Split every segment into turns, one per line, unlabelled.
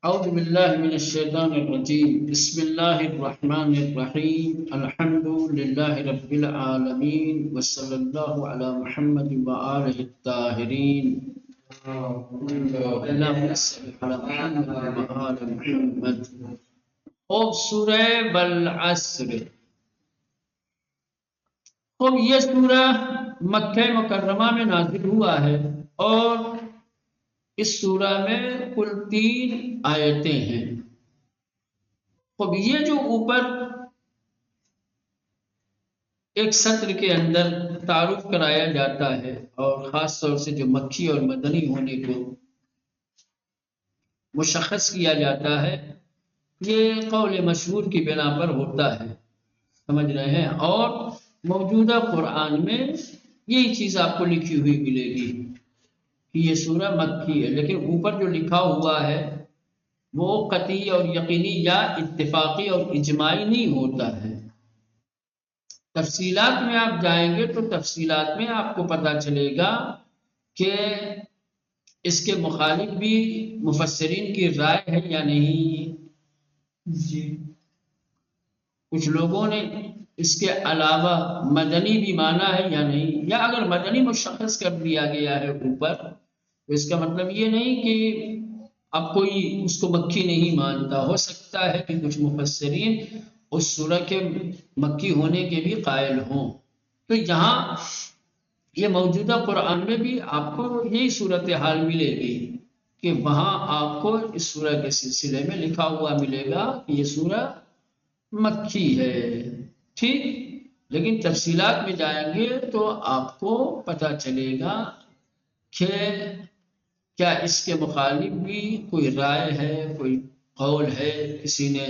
أعوذ بالله من الشيطان الرجيم بسم الله الرحمن الرحيم الحمد لله رب العالمين وصلى الله على محمد وآله الطاهرين اللهم صل على محمد وآل محمد. خوب سورہ والعصر. خوب یہ سورہ مکہ مکرمہ میں نازل ہوا ہے اور اس سورہ میں کل 3 آیتیں ہیں. اب یہ جو اوپر ایک سطر کے اندر تعارف کرایا جاتا ہے اور خاص طور سے جو مکی اور مدنی ہونے کو مشخص کیا جاتا ہے، یہ قول مشہور کی بنا پر ہوتا ہے، سمجھ رہے ہیں. اور موجودہ قرآن میں یہی چیز آپ کو لکھی ہوئی ملے گی کہ یہ سورہ مکی ہے، لیکن اوپر جو لکھا ہوا ہے وہ قطعی اور یقینی یا اتفاقی اور اجماعی نہیں ہوتا ہے. تفصیلات میں آپ جائیں گے تو تفصیلات میں آپ کو پتہ چلے گا کہ اس کے مخالف بھی مفسرین کی رائے ہے یا نہیں. جی کچھ لوگوں نے اس کے علاوہ مدنی بھی مانا ہے یا نہیں، یا اگر مدنی مشخص کر دیا گیا ہے اوپر تو اس کا مطلب یہ نہیں کہ اب کوئی اس کو مکی نہیں مانتا. ہو سکتا ہے کہ کچھ مفسرین اس سورہ کے مکی ہونے کے بھی قائل ہوں. تو یہاں یہ موجودہ قرآن میں بھی آپ کو یہی صورتحال ملے گی کہ وہاں آپ کو اس سورہ کے سلسلے میں لکھا ہوا ملے گا کہ یہ سورہ مکی ہے، ٹھیک. لیکن تفصیلات میں جائیں گے تو آپ کو پتہ چلے گا کہ کیا اس کے مخالف بھی کوئی رائے ہے، کوئی قول ہے، کسی نے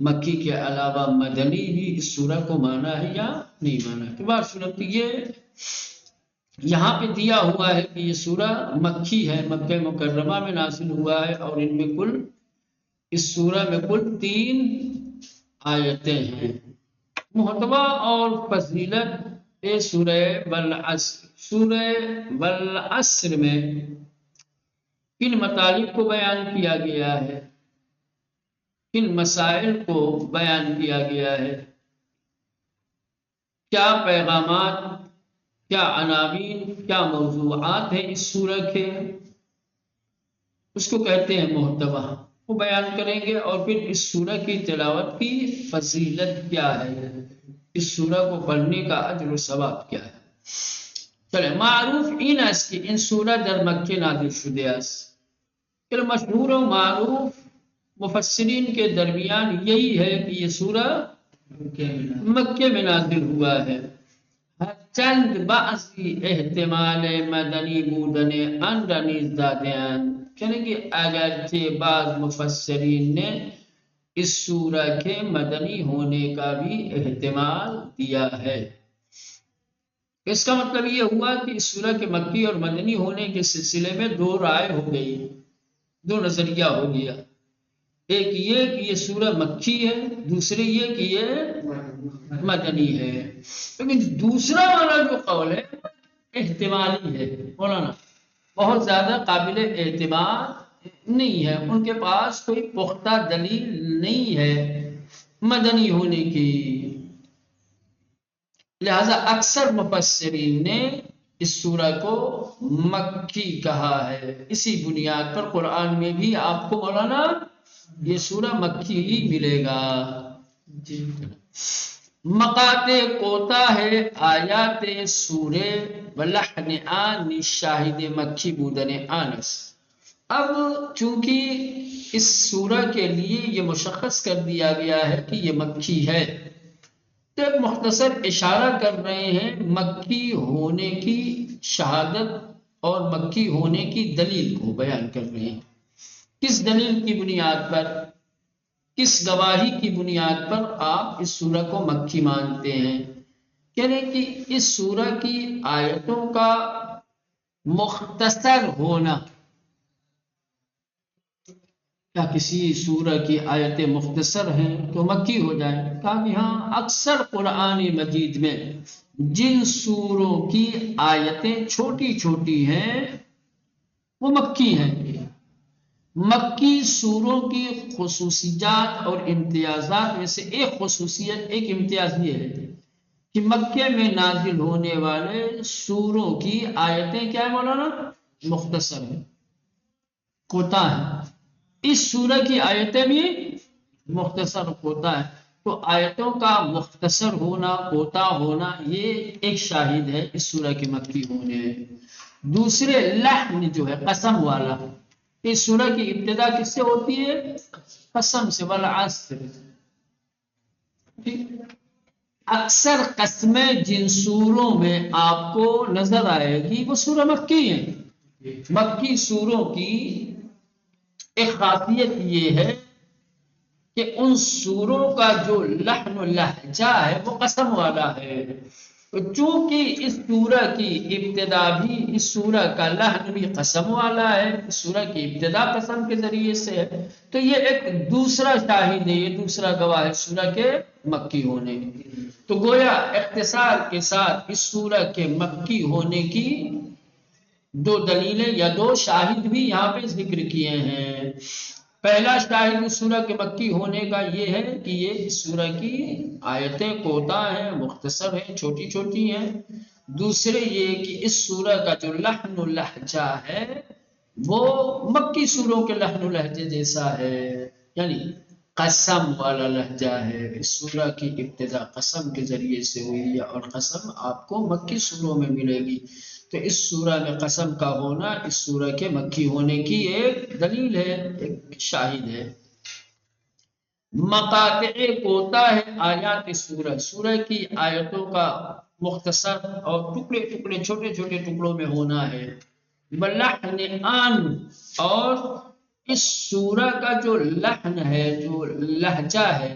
مکی کے علاوہ مدنی بھی اس سورہ کو مانا ہے یا نہیں مانا. تو بات صورت یہ یہاں پہ دیا ہوا ہے کہ یہ سورہ مکی ہے، مکہ مکرمہ میں نازل ہوا ہے اور ان میں اس سورہ میں کل 3 آیتیں ہیں. محتوا اور فضیلت سورہ والعصر. سورہ والعصر میں کن مطالب کو بیان کیا گیا ہے، کن مسائل کو بیان کیا گیا ہے، کیا پیغامات، کیا عناوین، کیا موضوعات ہیں اس سورہ کے، اس کو کہتے ہیں محتوا. وہ بیان کریں گے. اور پھر اس سورہ کی تلاوت کی فضیلت کیا ہے، اس سورہ کو پڑھنے کا اجر و ثواب کیا ہے. چلے معروف این است که این سوره در مکه نازل شده است. پھر مشہور و معروف مفسرین کے درمیان یہی ہے کہ یہ سورہ مکے میں نازل ہوا ہے. چند بعضی احتمال مدنی بودن آن را نیز داده‌اند. یعنی کہ اگرچہ بعض مفسرین نے اس سورہ کے مدنی ہونے کا بھی احتمال دیا ہے. اس کا مطلب یہ ہوا کہ اس سورہ کے مکی اور مدنی ہونے کے سلسلے میں 2 رائے ہو گئی، 2 نظریہ ہو گیا. ایک یہ کہ یہ سورہ مکی ہے، دوسرے یہ کہ یہ مدنی ہے. لیکن دوسرا والا جو قول ہے احتمالی ہے، مولانا بہت زیادہ قابل اعتماد نہیں ہے. ان کے پاس کوئی پختہ دلیل نہیں ہے مدنی ہونے کی. لہذا اکثر مفسرین نے اس سورہ کو مکی کہا ہے. اسی بنیاد پر قرآن میں بھی آپ کو مولانا یہ سورہ مکی ہی ملے گا. مقاطع کوتا ہے آیات سورہ ولحن آن شاہد مکی بودن آنس. اب چونکہ اس سورہ کے لیے یہ مشخص کر دیا گیا ہے کہ یہ مکی ہے، تو ایک مختصر اشارہ کر رہے ہیں مکی ہونے کی شہادت اور مکی ہونے کی دلیل کو بیان کر رہے ہیں. کس دلیل کی بنیاد پر، کس گواہی کی بنیاد پر آپ اس سورہ کو مکی مانتے ہیں؟ یعنی کہ اس سورہ کی آیتوں کا مختصر ہونا. کیا کسی سورہ کی آیتیں مختصر ہیں تو مکی ہو جائیں؟ کہا کہ ہاں، اکثر قرآن مجید میں جن سوروں کی آیتیں چھوٹی چھوٹی ہیں وہ مکی ہیں. مکی سوروں کی خصوصیات اور امتیازات میں سے ایک خصوصیت، ایک امتیاز یہ ہے کہ مکے میں نازل ہونے والے سوروں کی آیتیں کیا ہے مولانا؟ مختصر ہیں، کوتا ہے۔ اس سورہ کی آیتیں بھی مختصر کوتا ہے۔ تو آیتوں کا مختصر ہونا، کوتا ہونا، یہ ایک شاہد ہے اس سورہ کے مکی ہونے۔ دوسرے لحن جو ہے قسم والا، اس سورہ کی ابتدا کس سے ہوتی ہے؟ قسم سے، والعصر۔ اکثر قسمیں جن سوروں میں آپ کو نظر آئے گی وہ سورہ مکی ہیں۔ مکی سوروں کی ایک خاصیت یہ ہے کہ ان سوروں کا جو لحن و لہجہ ہے وہ قسم والا ہے۔ چونکہ اس سورہ کی ابتدا بھی، اس سورہ کا لحن بھی قسم والا ہے، اس سورہ کی ابتدا قسم کے ذریعے سے ہے، تو یہ ایک دوسرا شاہد ہے، یہ دوسرا گواہ ہے سورہ کے مکی ہونے کی۔ تو گویا اختصار کے ساتھ اس سورہ کے مکی ہونے کی دو دلیلیں یا دو شاہد بھی یہاں پہ ذکر کیے ہیں۔ پہلا شاہد اس سورہ کے مکی ہونے کا یہ ہے کہ یہ اس سورہ کی آیتیں کوتا ہیں، مختصر ہیں، چھوٹی چھوٹی ہیں۔ دوسرے یہ کہ اس سورہ کا جو لحن و لہجہ ہے وہ مکی سوروں کے لحن و لہجے جیسا ہے، یعنی قسم والا لہجہ ہے۔ اس سورہ کی ابتدا قسم کے ذریعے سے ہوئی ہے اور قسم آپ کو مکی سوروں میں ملے گی، تو اس سورہ میں قسم کا ہونا اس سورہ کے مکی ہونے کی ایک دلیل ہے، ایک شاہد ہے۔ مقاطع کوتا ہے آیات سورہ، سورہ کی آیتوں کا مختصر اور ٹکڑے ٹکڑے چھوٹے چھوٹے ٹکڑوں میں ہونا ہے۔ بلحن آن، اور اس سورہ کا جو لحن ہے، جو لہجہ ہے،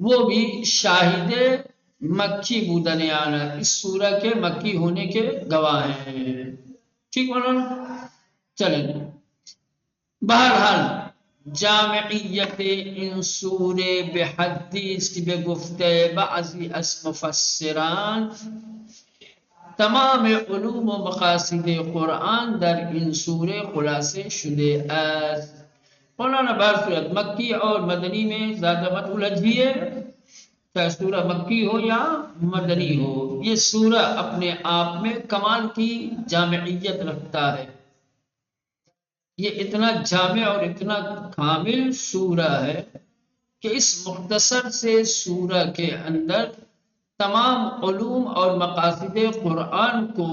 وہ بھی شاہد مکی بودنیان، اس سورہ کے مکی ہونے کے گواہ ہیں۔ ٹھیک مولانا؟ چلیں، بہرحال جامعیت ان سورے بحدیث به گفته بعضی از مفسران تمام علوم و مقاصد قرآن در این سوره خلاصه شده است۔ مولانا بہرصورت مکی اور مدنی میں زیادہ مت الجھیے، چاہے سورہ مکی ہو یا مدنی ہو، یہ سورہ اپنے آپ میں کمال کی جامعیت رکھتا ہے۔ یہ اتنا جامع اور اتنا کامل سورہ ہے کہ اس مختصر سے سورہ کے اندر تمام علوم اور مقاصد قرآن کو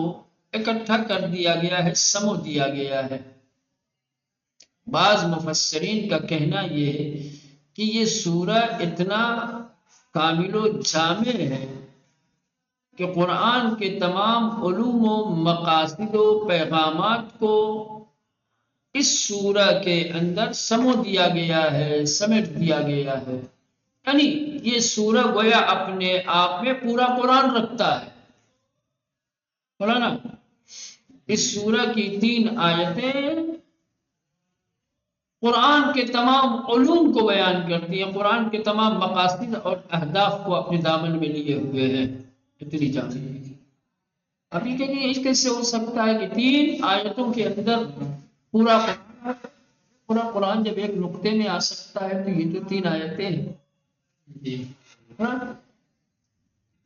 اکٹھا کر دیا گیا ہے، سمو دیا گیا ہے۔ بعض مفسرین کا کہنا یہ ہے کہ یہ سورہ اتنا کامل و جامع ہے کہ قرآن کے تمام علوم و مقاصد و پیغامات کو اس سورہ کے اندر سمو دیا گیا ہے، سمیٹ دیا گیا ہے۔ یعنی یہ سورہ گویا اپنے آپ میں پورا قرآن رکھتا ہے۔ مولانا اس سورہ کی 3 آیتیں قرآن کے تمام علوم کو بیان کرتی ہیں، قرآن کے تمام مقاصد اور اہداف کو اپنے دامن میں لیے ہوئے ہیں۔ اتنی جامع ابھی کہ یہ کیسے ہو سکتا ہے کہ 3 آیتوں کے اندر پورا قرآن جب ایک نقطے میں آ سکتا ہے تو یہ تو 3 آیتیں ہیں جی،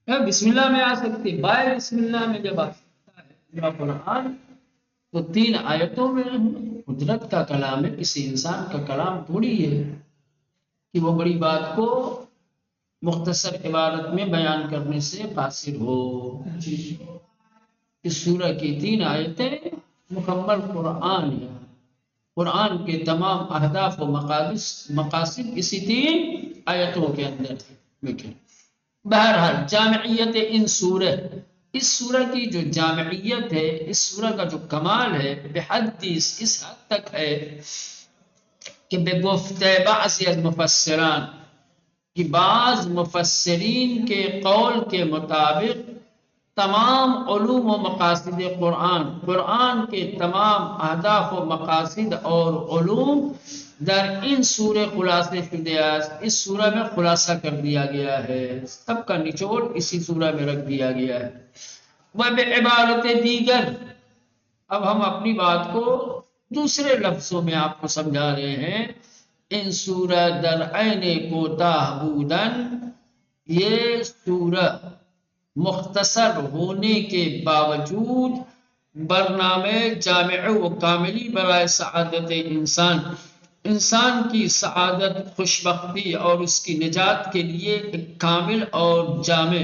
بسم اللہ میں آ سکتی، بائے بسم اللہ میں جب آ سکتا ہے پورا قرآن، تو 3 آیتوں میں قدرت کا کلام ہے، کسی انسان کا کلام تھوڑی ہے کہ وہ بڑی بات کو مختصر عبارت میں بیان کرنے سے قاصر ہو۔ اس سورہ کی 3 آیتیں مکمل قرآن ہے، قرآن کے تمام اہداف و مقاصد اسی 3 آیتوں کے اندر ہیں۔ بہرحال جامعیت ان سورہ، اس سورہ کی جو جامعیت ہے، اس سورہ کا جو کمال ہے، بحدیث اس حد تک ہے کہ بگفت بعض از مفسران، کہ بعض مفسرین کے قول کے مطابق تمام علوم و مقاصد قرآن کے تمام اہداف و مقاصد اور علوم در ان سورہ خلاصے شدہ است، اس سورہ میں خلاصہ کر دیا گیا ہے، سب کا نچوڑ اسی سورہ میں رکھ دیا گیا ہے۔ وہ بعبارت دیگر، اب ہم اپنی بات کو دوسرے لفظوں میں آپ کو سمجھا رہے ہیں ان سورہ در عین کوتاہ بودن، یہ سورہ مختصر ہونے کے باوجود برنامے جامع و کاملی برائے سعادت انسان کی سعادت، خوشبختی اور اس کی نجات کے لیے ایک کامل اور جامع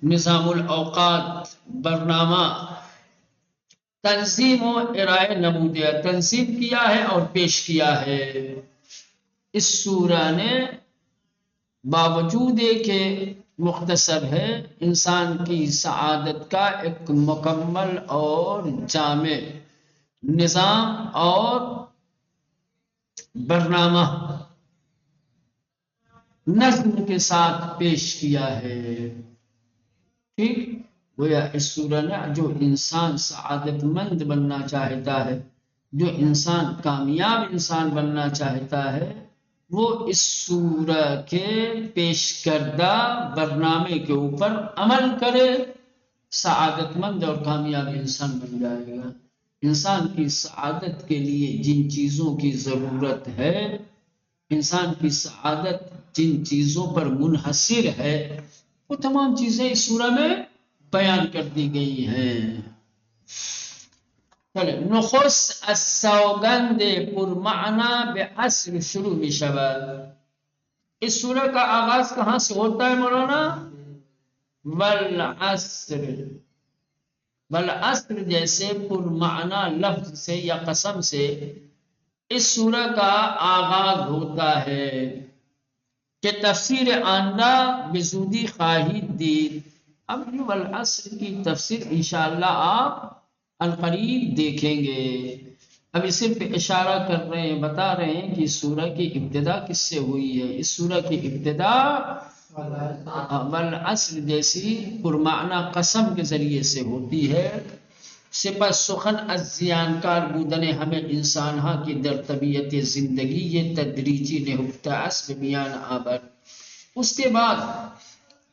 نظام الاوقات برنامہ تنظیم و ارائے نمودیہ تنظیم کیا ہے اور پیش کیا ہے۔ اس سورہ نے باوجود کہ مختصر ہے، انسان کی سعادت کا ایک مکمل اور جامع نظام اور برنامہ نظم کے ساتھ پیش کیا ہے۔ ٹھیک، گویا اس سورہ نے جو انسان سعادت مند بننا چاہتا ہے، جو انسان کامیاب انسان بننا چاہتا ہے، وہ اس سورہ کے پیش کردہ برنامے کے اوپر عمل کرے، سعادت مند اور کامیاب انسان بن جائے گا۔ انسان کی سعادت کے لیے جن چیزوں کی ضرورت ہے، انسان کی سعادت جن چیزوں پر منحصر ہے، وہ تمام چیزیں اس سورہ میں بیان کر دی گئی ہیں۔ نخست از سوگند پرمعنی بعصر شروع می شود۔ اس سورہ کا آغاز کہاں سے ہوتا ہے مولانا؟ والعصر، والعصر جیسے پرمعنی لفظ سے یا قسم سے اس سورہ کا آغاز ہوتا ہے کہ تفسیر آندہ بزودی خواہید دید۔ اب یہ والعصر کی تفسیر انشاءاللہ آپ عنقریب دیکھیں گے۔ ابھی صرف اشارہ کر رہے ہیں، بتا رہے ہیں کہ اس سورہ کی ابتدا کس سے ہوئی ہے۔ اس سورہ کی ابتدا والعصر جیسی پرمعنی قسم کے ذریعے سے ہوتی ہے۔ سپس سخن از زیانکار بودن ہمیں انسان ہاں کی در طبیعت زندگی یہ تدریجی نہفتہ اس میان آبر۔ اس کے بعد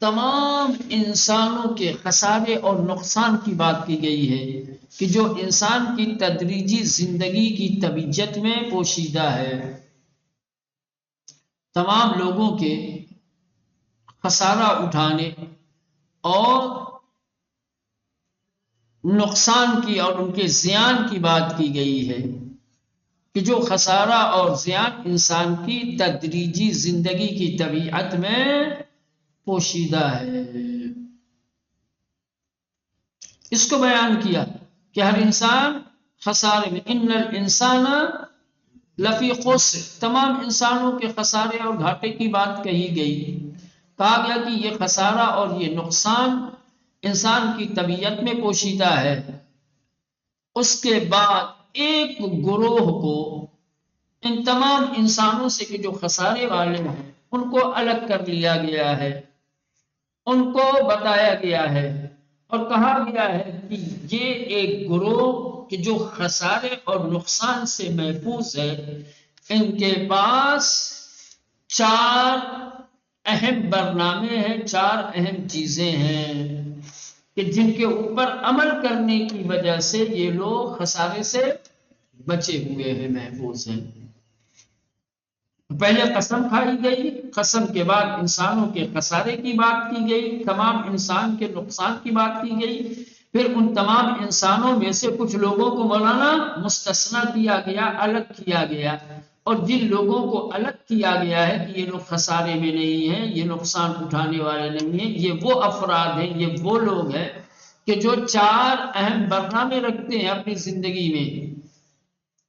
تمام انسانوں کے خسارے اور نقصان کی بات کی گئی ہے کہ جو انسان کی تدریجی زندگی کی طبیعت میں پوشیدہ ہے، تمام لوگوں کے خسارہ اٹھانے اور نقصان کی اور ان کے زیان کی بات کی گئی ہے کہ جو خسارہ اور زیان انسان کی تدریجی زندگی کی طبیعت میں پوشیدہ ہے۔ اس کو بیان کیا کہ ہر انسان خسارے میں، ان الانسان لفی خسر، تمام انسانوں کے خسارے اور گھاٹے کی بات کہی گئی۔ کہا گیا کہ یہ خسارہ اور یہ نقصان انسان کی طبیعت میں پوشیدہ ہے۔ اس کے بعد ایک گروہ کو، ان تمام انسانوں سے کہ جو خسارے والے ہیں، ان کو الگ کر لیا گیا ہے، ان کو بتایا گیا ہے اور کہا گیا ہے کہ یہ ایک گروہ کہ جو خسارے اور نقصان سے محفوظ ہے، ان کے پاس 4 اہم برنامے ہیں، 4 اہم چیزیں ہیں کہ جن کے اوپر عمل کرنے کی وجہ سے یہ لوگ خسارے سے بچے ہوئے ہیں، محفوظ ہیں۔ پہلے قسم کھائی گئی، قسم کے بعد انسانوں کے خسارے کی بات کی گئی، تمام انسان کے نقصان کی بات کی گئی، پھر ان تمام انسانوں میں سے کچھ لوگوں کو مولانا مستثنیٰ کیا گیا، الگ کیا گیا، اور جن لوگوں کو الگ کیا گیا ہے کہ یہ لوگ خسارے میں نہیں ہیں، یہ نقصان اٹھانے والے نہیں ہیں، یہ وہ افراد ہیں، یہ وہ لوگ ہیں کہ جو 4 اہم برنامے رکھتے ہیں اپنی زندگی میں،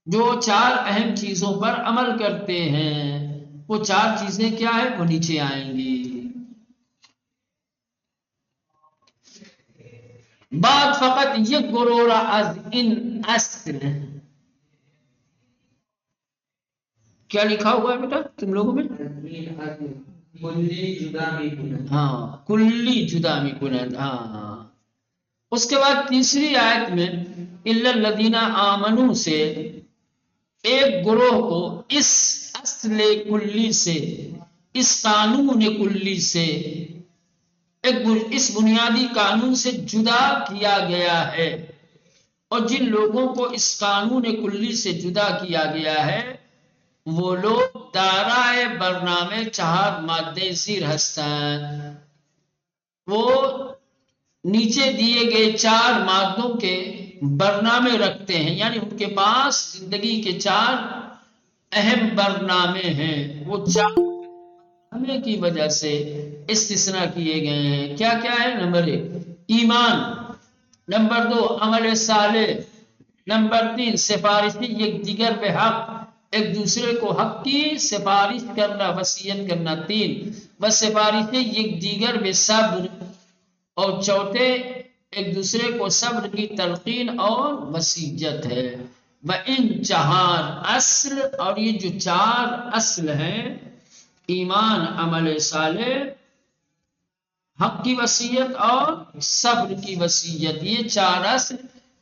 جو 4 اہم چیزوں پر عمل کرتے ہیں۔ وہ 4 چیزیں کیا ہیں؟ وہ نیچے آئیں گی۔ بات فقط یک گرورا از ان اصل، کیا لکھا ہوا ہے بیٹا تم لوگوں میں؟ ہاں، کلی جدا می کند۔ ہاں، اس کے بعد تیسری آیت میں الا الذین آمنوا سے ایک گروہ کو اس اصل کلی سے، اس قانون کلی سے، اس بنیادی قانون سے جدا کیا گیا ہے۔ اور جن لوگوں کو اس قانون کلی سے جدا کیا گیا ہے وہ لوگ دارائے برنامه 4 مادے زیر هستند. وہ نیچے دیے گئے 4 مادوں کے برنامے رکھتے ہیں، یعنی ان کے پاس زندگی کے 4 اہم برنامے ہیں، وہ 4 برنامے کی وجہ سے استثناء کیے گئے ہیں. کیا کیا ہے؟ نمبر 1 ایمان، نمبر 2 عمل صالح، نمبر 3 سفارشی یک دیگر پہ حق، ایک دوسرے کو حق کی سفارش کرنا، وصیت کرنا. 3 بس سفارشی یک دیگر بے صبر، اور چوتھے ایک دوسرے کو صبر کی تلقین اور وصیت ہے. وَإِن 4 اصل، اور یہ جو 4 اصل ہیں ایمان، عمل صالح، حق کی وصیت اور صبر کی وصیت، یہ 4 اصل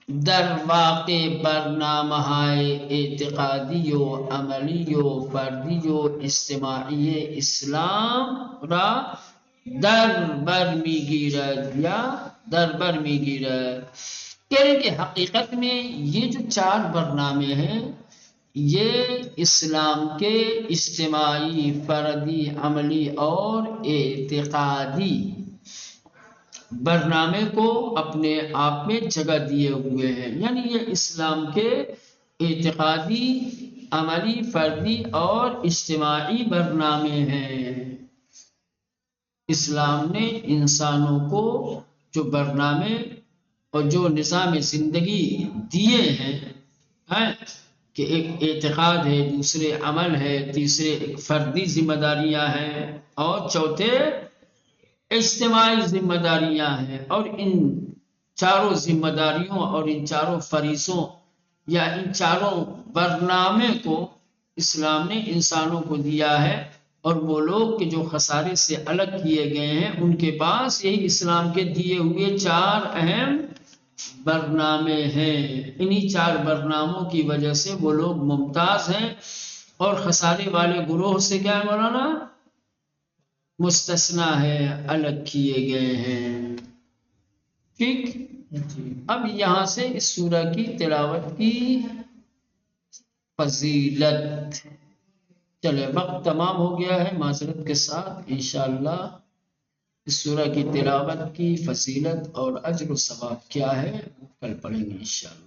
در واقع برنامہ اعتقادی و عملی و فردی و اجتماعی اسلام را در بر میگیرد یا در بر میگیرد. کہہ کہ حقیقت میں یہ جو 4 برنامے ہیں یہ اسلام کے اجتماعی، فردی، عملی اور اعتقادی برنامے کو اپنے آپ میں جگہ دیے ہوئے ہیں. یعنی یہ اسلام کے اعتقادی، عملی، فردی اور اجتماعی برنامے ہیں. اسلام نے انسانوں کو جو برنامے اور جو نظام زندگی دیے ہیں کہ ایک اعتقاد ہے، دوسرے عمل ہے، تیسرے ایک فردی ذمہ داریاں ہیں، اور چوتھے اجتماعی ذمہ داریاں ہیں. اور ان 4 ذمہ داریوں اور ان 4 فریضوں یا ان 4 برنامے کو اسلام نے انسانوں کو دیا ہے. اور وہ لوگ کہ جو خسارے سے الگ کیے گئے ہیں ان کے پاس یہی اسلام کے دیے ہوئے 4 اہم برنامے ہیں. انہی 4 برناموں کی وجہ سے وہ لوگ ممتاز ہیں اور خسارے والے گروہ سے کیا مولانا؟ مستثنا ہے، الگ کیے گئے ہیں. ٹھیک. اب یہاں سے اس سورہ کی تلاوت کی فضیلت. چلے وقت تمام ہو گیا ہے، معذرت کے ساتھ. انشاءاللہ اس سورہ کی تلاوت کی فضیلت اور اجر و ثواب کیا ہے کل پڑھیں گے انشاءاللہ.